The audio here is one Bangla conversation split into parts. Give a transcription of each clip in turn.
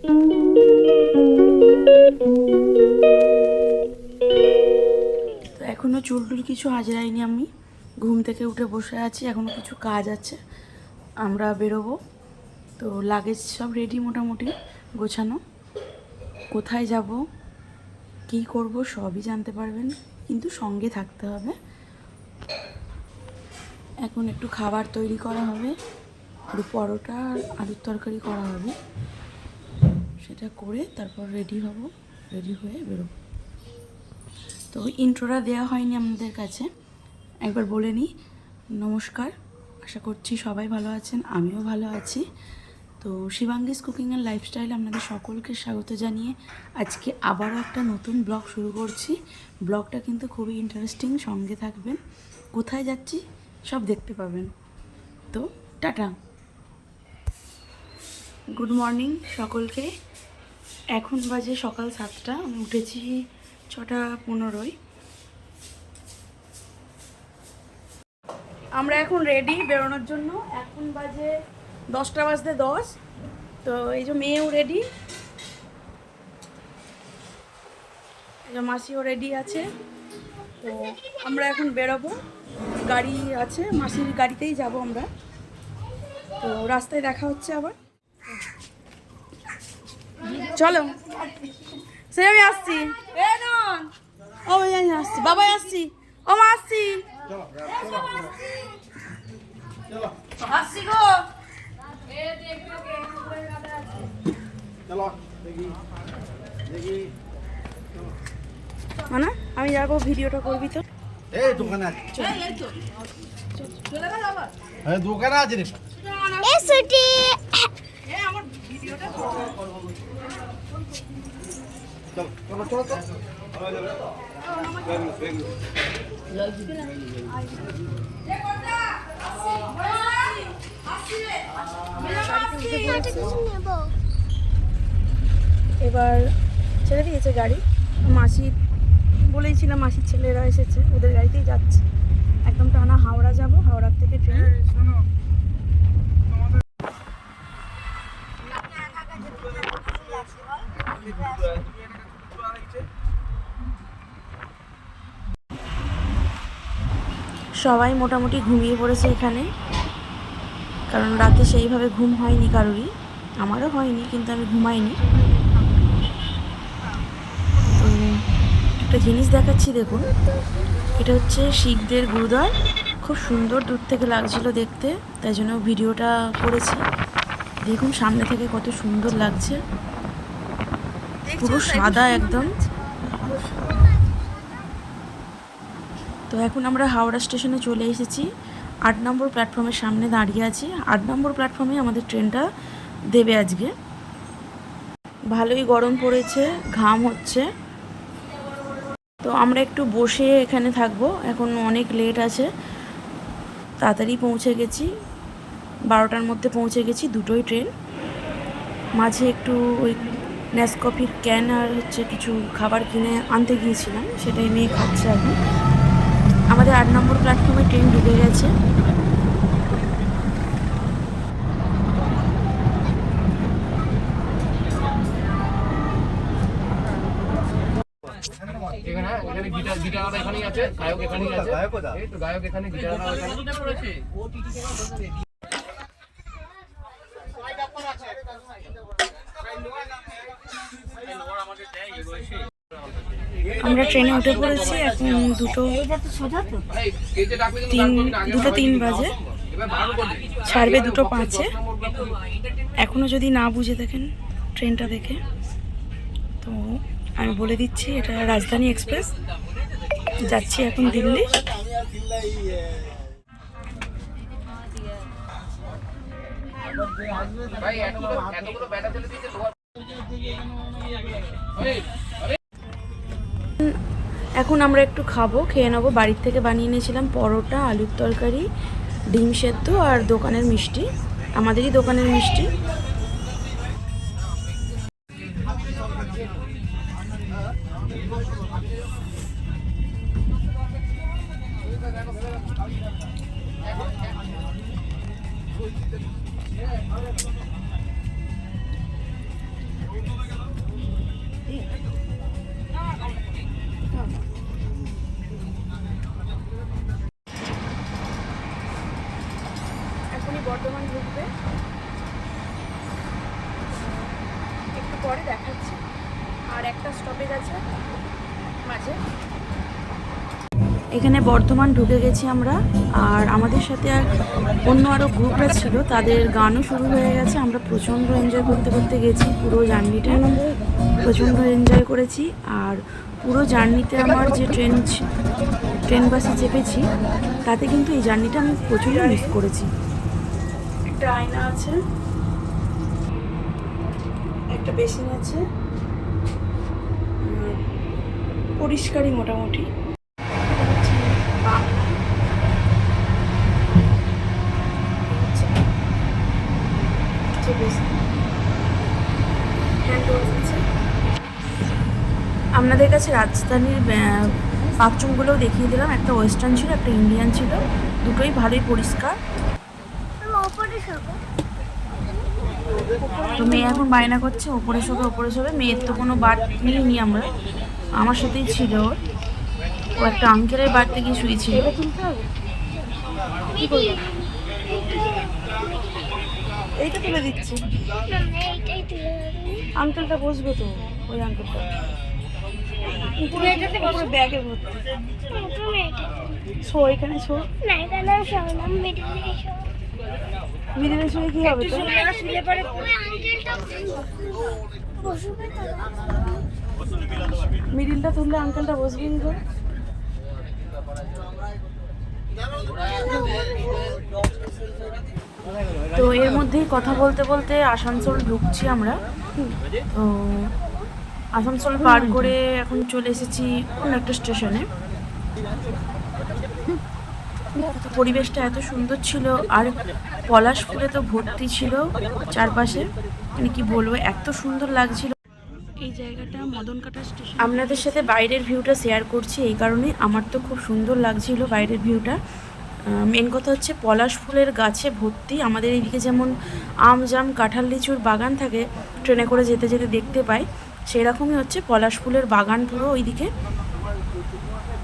তো এখনো চুল টুল কিছু আজরাইনি, আমি ঘুম থেকে উঠে বসে আছি, এখনো কিছু কাজ আছে, আমরা বেরোবো। তো লাগেজ সব রেডি, মোটামুটি গোছানো। কোথায় যাব, কি করব সবই জানতে পারবেন, কিন্তু সঙ্গে থাকতে হবে। এখন একটু খাবার তৈরি করা হবে, একটু পরোটা আর আলুর তরকারি করা হবে, সেটা করে তারপর রেডি হব, রেডি হয়ে বেরোবো। তো ইন্ট্রোটা দেওয়া হয়নি আপনাদের কাছে, একবার বলে নিই। নমস্কার, আশা করছি সবাই ভালো আছেন, আমিও ভালো আছি। তো শিবাঙ্গিস কুকিং অ্যান্ড লাইফস্টাইল আপনাদের সকলকে স্বাগত জানিয়ে আজকে আবারও একটা নতুন ব্লগ শুরু করছি। ব্লগটা কিন্তু খুবই ইন্টারেস্টিং, সঙ্গে থাকবেন। কোথায় যাচ্ছি সব দেখতে পাবেন। তো টাটা, গুড মর্নিং সকলকে। এখন বাজে সকাল 7টা, আমি উঠেছি 6:15। আমরা এখন রেডি বেরোনোর জন্য, এখন বাজে 10টা বাজতে 10। তো এই যে মেয়েও রেডি, এই যে মাসিও রেডি আছে। তো আমরা এখন বেরোবো, গাড়ি আছে, মাসির গাড়িতেই যাব আমরা। তো রাস্তায় দেখা হচ্ছে আবার, চলো। সে আমি আসছি, ও ভাই আমি আসছি, বাবাই আসছি, ও মা আসছি, আসছি গো। মানে আমি যাবো, ভিডিওটা করবি তো। এই দোকানে আছে, হ্যাঁ দোকানে আছে রে। এই সুটি আমার ভিডিওটা চলো চলো চলো এবার ছেড়ে দিয়েছে গাড়ি, মাসি বলেইছিলাম, মাসির ছেলেরা এসেছে, ওদের গাড়িতেই যাচ্ছে। একদম টানা হাওড়া যাব, হাওড়ার থেকে ট্রেন। সবাই মোটামুটি ঘুমিয়ে পড়েছে এখানে, কারণ রাতে সেইভাবে ঘুম হয়নি কারোরই, আমারও হয়নি, কিন্তু আমি ঘুমাইনি। তো একটা জিনিস দেখাচ্ছি, দেখুন, এটা হচ্ছে শিখদের গুরুদ্বার, খুব সুন্দর দূর থেকে লাগছিল দেখতে, তাই জন্য ভিডিওটা করেছি। দেখুন সামনে থেকে কত সুন্দর লাগছে, পুরো সাদা একদম। তো এখন আমরা হাওড়া স্টেশনে চলে এসেছি, 8 নম্বর প্ল্যাটফর্মের সামনে দাঁড়িয়ে আছি। 8 নম্বর প্ল্যাটফর্মে আমাদের ট্রেনটা দেবে আজকে। ভালোই গরম পড়েছে, ঘাম হচ্ছে। তো আমরা একটু বসে এখানে থাকবো, এখন অনেক লেট আছে, তাড়াতাড়ি পৌঁছে গেছি, 12টার মধ্যে পৌঁছে গেছি, দুটোই ট্রেন। মাঝে একটু ওই নেসকফির ক্যান আর হচ্ছে কিছু খাবার কিনে আনতে গিয়েছিলাম, সেটাই মেয়ে খাচ্ছে এখন। আমাদের 8 নম্বর প্ল্যাটফর্মে ট্রেন ঢুকে গেছে। এখানে গিটার এখানেই আছে, গায়ক এখানেই আছে, এই তো গায়ক এখানে, গিটার আমরা ট্রেনে উঠে পড়েছি, এখন 2:03 বাজে, ছাড়বে 2:05-এ। এখনও যদি না বুঝে দেখেন ট্রেনটা দেখে, তো আমি বলে দিচ্ছি, এটা রাজধানী এক্সপ্রেস, যাচ্ছি এখন দিল্লি। এখন আমরা একটু খাবো, খেয়ে নেবো। বাড়ির থেকে বানিয়ে নিয়েছিলাম পরোটা, আলুর তরকারি, ডিম সেদ্ধ আর দোকানের মিষ্টি, আমাদেরই দোকানের মিষ্টি। বর্ধমান ঢুকবে, একটু পরে দেখাচ্ছি। আর একটা স্টপেজ আছে মাঝে। এখানে বর্ধমান ঢুকে গেছি আমরা, আর আমাদের সাথে আর অন্য আরও গ্রুপরা ছিল, তাদের গানও শুরু হয়ে গেছে। আমরা প্রচণ্ড এনজয় করতে করতে গেছি, পুরো জার্নিটা প্রচণ্ড এনজয় করেছি। আর পুরো জার্নিতে আমার যে ট্রেন বাসে চেপেছি, তাতে কিন্তু এই জার্নিটা আমি প্রচণ্ড মিস করেছি। একটা আয়না আছে, একটা বেসিন আছে, পরিষ্কারই মোটামুটি। আপনাদের কাছে রাজধানীর বাথরুমগুলোও দেখিয়ে দিলাম। একটা ওয়েস্টার্ন ছিল, একটা ইন্ডিয়ান ছিল, দুটোই ভালোই পরিষ্কার। তো মেয়ে এখন বায়না করছে ওপরে শোবে। মেয়ের তো কোনো বাট নিইনি আমরা, আমার সাথেই ছিল ওর। ও একটা আঙ্কেলের বাড়িতে গিয়ে শুয়েছিল। এইটা তুলে দিচ্ছি, আঙ্কেলটা বসবে তো, ওই আঙ্কেলটা ব্যাগে ভর্তি। শো এখানে, শো মিডিলে শুয়ে কি হবে তো? মিডিলটা তুললে আঙ্কেলটা বসবে কি করে? তো এর মধ্যেই কথা বলতে বলতে আসানসোল ঢুকছি আমরা। তো আসানসোল পার করে এখন চলে এসেছি অন্য একটা স্টেশনে। পরিবেশটা এত সুন্দর ছিল, আর পলাশ ফুলে তো ভর্তি ছিল চারপাশে, মানে কি বলবো, এত সুন্দর লাগছিল। এই জায়গাটা মদনকাটা স্টেশন। আপনাদের সাথে বাইরের ভিউটা শেয়ার করছি এই কারণে, আমার তো খুব সুন্দর লাগছিল বাইরের ভিউটা। মেন কথা হচ্ছে পলাশ ফুলের গাছে ভর্তি। আমাদের এইদিকে যেমন আম জাম কাঁঠাল লিচুর বাগান থাকে, ট্রেনে করে যেতে যেতে দেখতে পাই, সেরকমই হচ্ছে পলাশ ফুলের বাগান পুরো ওইদিকে।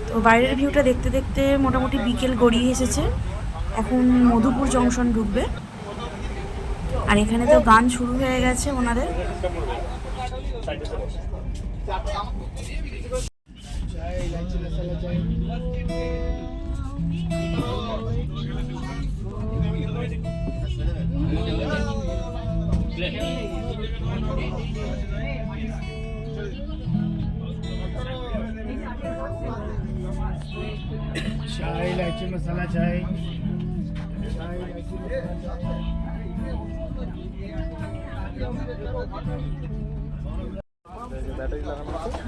তো বাইরের ভিউটা দেখতে দেখতে মোটামুটি বিকেল গড়িয়ে এসেছে। এখন মধুপুর জংশন ঢুকবে, আর এখানে তো গান শুরু হয়ে গেছে ওনাদের। चाय इलायची मसाला चाय।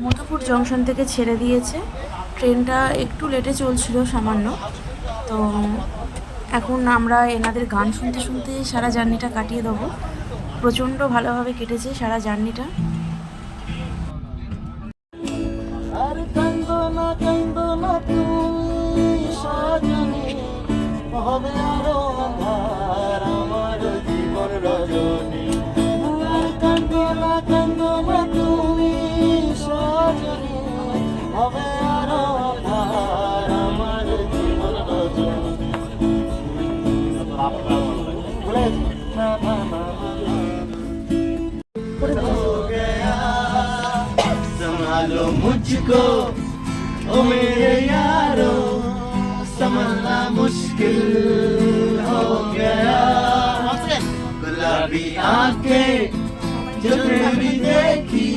মধুপুর জংশন থেকে ছেড়ে দিয়েছে, ট্রেনটা একটু লেটে চলছিল সামান্য। তো এখন আমরা এনাদের গান শুনতে শুনতে সারা জার্নিটা কাটিয়ে দেবো। প্রচণ্ড ভালোভাবে কেটেছে সারা জার্নিটা। संभालो मुझको ओ मेरे यारो, संभलना मुश्किल हो गया। गुलाबी आंखें जो तेरी देखी,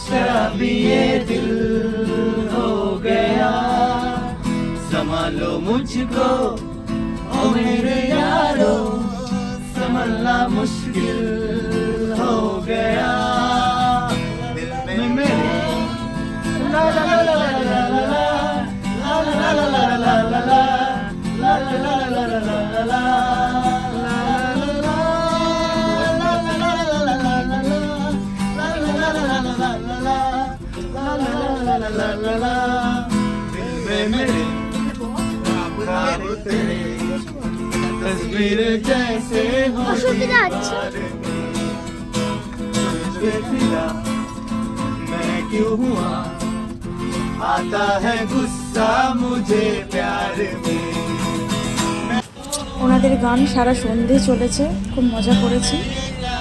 शराबी ये दिल हो गया। संभालो मुझको ओ मेरे यारो, संभलना मुश्किल हो गया। दिल में मेरे ला ला ला ला ला ला ला ला ला ला ला ला ला तस्वीर जैसे हो मैं क्यों हुआ, आता है गुस्सा मुझे प्यार में। ওনাদের গান সারা সন্ধে চলেছে, খুব মজা করেছি।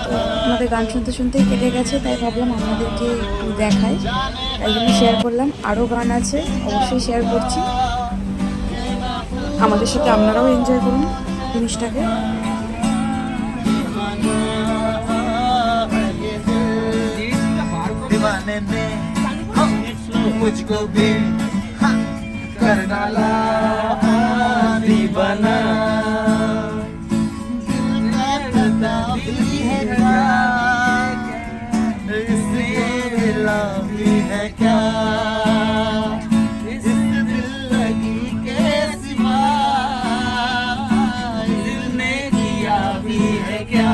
তো ওনাদের গান শুনতে শুনতেই কেটে গেছে, তাই ভাবলাম আপনাদেরকে একটু দেখাই, তাই জন্য শেয়ার করলাম। আরও গান আছে, অবশ্যই শেয়ার করছি। আমাদের সাথে আপনারাও এনজয় করুন জিনিসটাকে। दीवाने ने मुझको भी कर डाला दीवाना। है क्या इस दिल लगी के सिवा दिल ने किया भी है क्या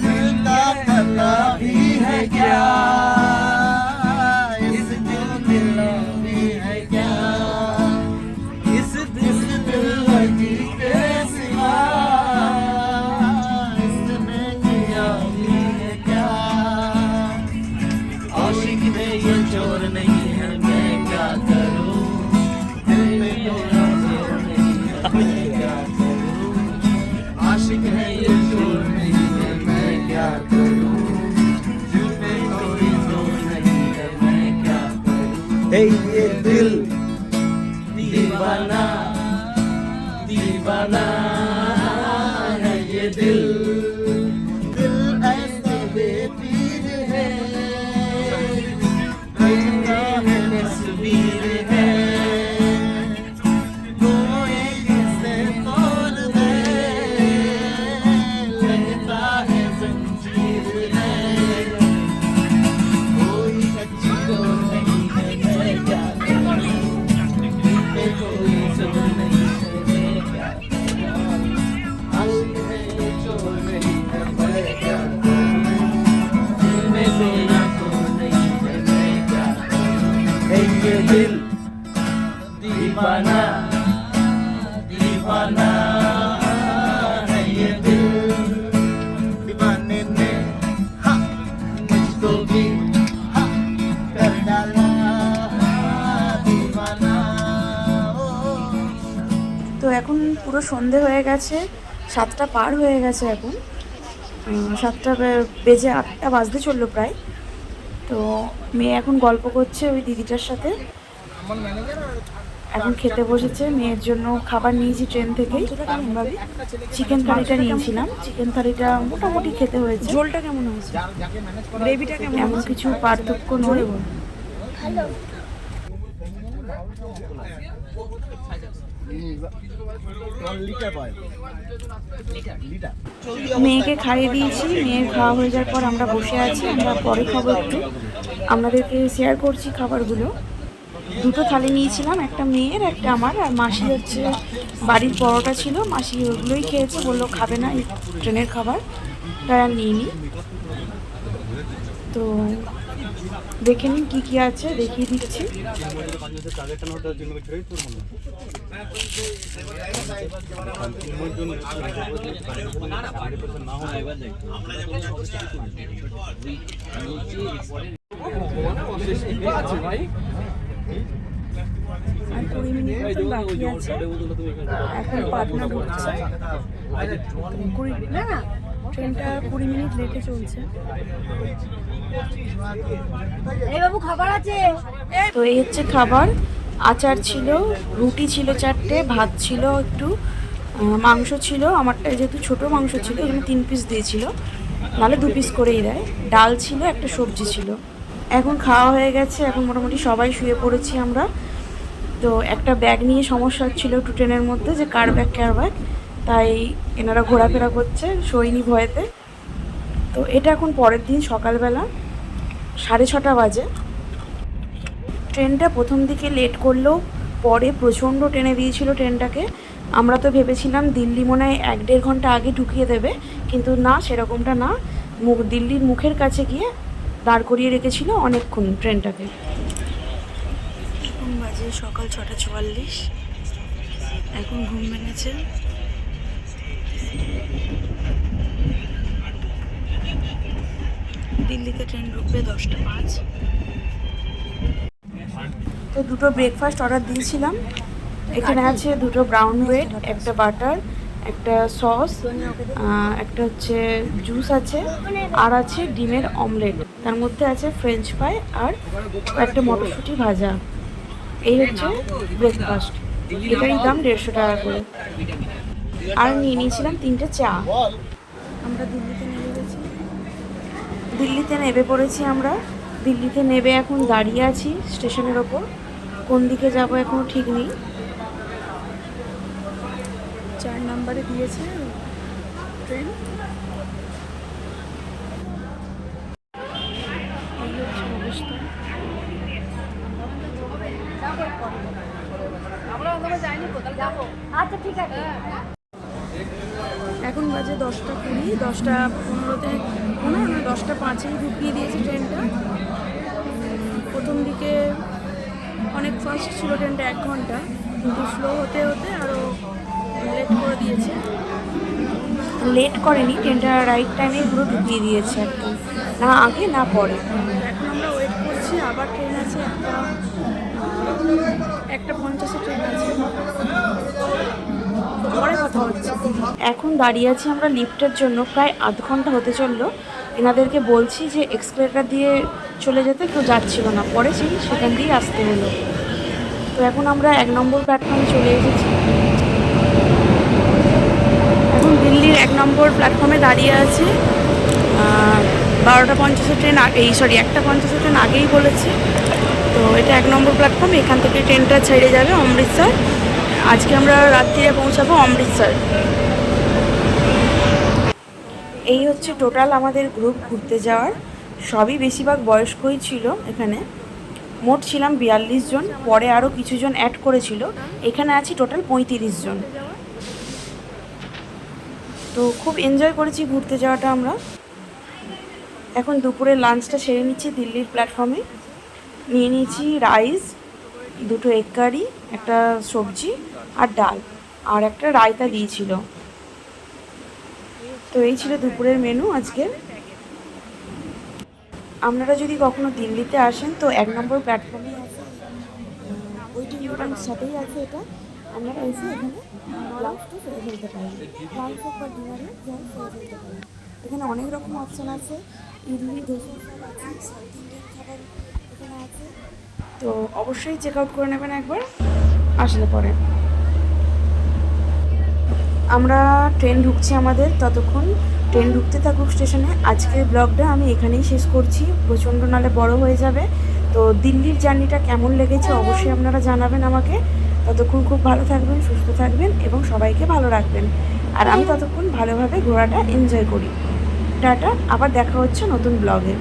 दिल का पता भी है क्या इस दिल भी है क्या इस दिल लगी के सिवा इसने किया भी है क्या। आशिक में ये चोर नहीं है मैं क्या करूं दिल में मेरा जोर नहीं है मैं क्या करूं। आशिक है ये चोर नहीं है मैं क्या करूं दिल में कोई जोर नहीं है मैं क्या करूं। हे ये दिल दीवाना दीवाना है ये दिल ऐसा बेपीर है तस्वीर है कोई किसे तोड़ दे लगता है जंजीर है कोई कच्ची डोर नहीं है मैं क्या करूं दिल पे कोई जोर नहीं है मैं क्या करूं। आशिक है ये चोर नहीं है मैं क्या करूं दिल में कोई जोर नहीं है मैं क्या करूं। है ये दिल दीवाना दीवाना है ये दिल दीवाने ने मुझको भी कर डाला दीवाना। তো এখন পুরো সন্ধে হয়ে গেছে, 7টা পার হয়ে গেছে এখন। 7টা বেজে 8টা বাজতে চললো প্রায়। তো মেয়ে এখন গল্প করছে ওই দিদিটার সাথে। এখন খেতে বসেছে, মেয়ের জন্য খাবার নিয়েছি ট্রেন থেকেই। চিকেন থালিটা নিয়েছিলাম, চিকেন থালিটা মোটামুটি খেতে হয়েছে। ঝোলটা কেমন হয়েছে, গ্রেভিটা কেমন, এমন কিছু পার্থক্য নয়। মেয়েকে খাইয়ে দিয়েছি, মেয়ের খাওয়া হয়ে যাওয়ার পর আমরা বসে আছি। আমরা পরে খাবো একটু, আপনাদেরকে শেয়ার করছি খাবারগুলো। 2টো থালি নিয়েছিলাম, একটা মেয়ের একটা আমার। আর মাসি হচ্ছে বাড়ির পরোটা ছিল, মাসি ওগুলোই খেয়েছে, বললো খাবে না এই ট্রেনের খাবার, তাই আর নিইনি। তো দেখে নিন কী কী আছে, দেখিয়ে দিচ্ছি। আর 20 মিনিট মতন বাকি আছে, এখন পাটনা ঢুকছে। ট্রেনটা 20 মিনিট লেটে চলছে। তো এই হচ্ছে খাবার। আচার ছিল, রুটি ছিল 4টে, ভাত ছিল একটু, মাংস ছিল। আমারটা যেহেতু ছোটো মাংস ছিল এখানে 3 পিস দিয়েছিল, নাহলে 2 পিস করেই দেয়। ডাল ছিল, একটা সবজি ছিল। এখন খাওয়া হয়ে গেছে, এখন মোটামুটি সবাই শুয়ে পড়েছি আমরা। তো একটা ব্যাগ নিয়ে সমস্যা হচ্ছিলো একটু ট্রেনের মধ্যে, যে কার ব্যাগ কার ব্যাগ, তাই এনারা ঘোরাফেরা করছে শোয়নি ভয়েতে। তো এটা এখন পরের দিন সকালবেলা 6:30 বাজে। ট্রেনটা প্রথম দিকে লেট করলেও পরে প্রচণ্ড টেনে দিয়েছিল ট্রেনটাকে। আমরা তো ভেবেছিলাম দিল্লি মনে হয় 1-1.5 ঘন্টা আগে ঢুকিয়ে দেবে, কিন্তু না, সেরকমটা না। দিল্লির মুখের কাছে গিয়ে দাঁড় করিয়ে রেখেছিল অনেকক্ষণ ট্রেনটাকে। এখন বাজে সকাল 6:44, এখন ঘুম ভেঙেছে। দিল্লিতে ট্রেন ঢুকবে 10:05। তো 2টো ব্রেকফাস্ট অর্ডার দিয়েছিলাম, এখানে আছে দুটো ব্রাউন ব্রেড, একটা বাটার, একটা সস, একটা হচ্ছে জুস আছে, আর আছে ডিমের অমলেট, তার মধ্যে আছে ফ্রেঞ্চ ফ্রাই আর একটা মটরশুঁটি ভাজা। এই হচ্ছে ব্রেকফাস্ট। এটারই দাম 150 টাকা করে। আর নিয়ে নিয়েছিলাম 3টে চা। আমরা দিল্লিতে নেমে পড়েছি আমরা। দিল্লিতে নেমে এখন দাঁড়িয়ে আছি স্টেশনের ওপর। কোন দিকে যাব এখনো ঠিক নেই। 4 নম্বরে দিয়েছে ট্রেন। এই হচ্ছে অবস্থা। এখন বাজে 10টা 20, 10টা 15-তে, 10টা 5-এই ঢুকিয়ে দিয়েছে ট্রেনটা। প্রথম দিকে অনেক ফাস্ট ছিল ট্রেনটা, 1 ঘন্টা, কিন্তু স্লো হতে হতে আরও লেট করে দিয়েছে। লেট করেনি, ট্রেনটা রাইট টাইমে পুরো ঢুকিয়ে দিয়েছে একদম, না আগে না পরে। এখন আমরা ওয়েট করছি, আবার ট্রেন আছে 1:50-এ ট্রেন আছে, পরে কথা হচ্ছে। এখন দাঁড়িয়ে আছি আমরা লিফটের জন্য, প্রায় আধ ঘন্টা হতে চললো। এনাদেরকে বলছি যে এক্সকেলেটর দিয়ে চলে যেতে, কেউ যাচ্ছিল না, পরে সেখান দিয়ে আসতে হলো। তো এখন আমরা 1 নম্বর প্ল্যাটফর্মে চলে এসেছি। এখন দিল্লির 1 নম্বর প্ল্যাটফর্মে দাঁড়িয়ে আছি। 12:50 ট্রেন, 1:50 ট্রেন আগেই বলেছে। তো এটা 1 নম্বর প্ল্যাটফর্ম, এখান থেকে ট্রেনটা ছেড়ে যাবে অমৃতসর। আজকে আমরা রাত্রিরে পৌঁছাবো অমৃতসর। এই হচ্ছে টোটাল আমাদের গ্রুপ ঘুরতে যাওয়ার। সবই বেশিরভাগ বয়স্কই ছিল এখানে। মোট ছিলাম 42 জন, পরে আরও কিছু জন অ্যাড করেছিল। এখানে আছি টোটাল 35 জন। তো খুব এনজয় করেছি ঘুরতে যাওয়াটা আমরা। এখন দুপুরে লাঞ্চটা সেরে নিচ্ছি দিল্লির প্ল্যাটফর্মে। নিয়ে নিয়েছি রাইস, 2টো এগ কারি, একটা সবজি আর ডাল, আর একটা রায়তা দিয়েছিল। তো এই ছিল দুপুরের মেনু আজকে। আপনারা যদি কখনো দিল্লিতে আসেন তো 1 নম্বর প্ল্যাটফর্মে আছে, ওইটিং রুমের সাথেই আছে এটা। আপনারা এসে এখানে লাঞ্চটা সেরে ফেলতে পারেন, লাঞ্চ হোক বা ডিনারে যাই সেরে ফেলতে পারেন। এখানে অনেক রকম অপশান আছে, ইডলি, ধোসা সব আছে, সাউথ ইন্ডিয়ান খাবার এখানে আছে। তো অবশ্যই চেক আউট করে নেবেন একবার আসলে পরে। আমরা ট্রেন ঢুকছি আমাদের, ততক্ষণ ট্রেন ঢুকতে থাকুক স্টেশনে। আজকের ব্লগটা আমি এখানেই শেষ করছি, প্রচণ্ড নালে বড় হয়ে যাবে। তো দিল্লির জার্নিটা কেমন লেগেছে অবশ্যই আপনারা জানাবেন আমাকে। ততক্ষণ খুব ভালো থাকবেন, সুস্থ থাকবেন এবং সবাইকে ভালো রাখবেন। আর আমি ততক্ষণ ভালোভাবে ঘোরাটা এনজয় করি। টাটা, আবার দেখা হচ্ছে নতুন ব্লগে।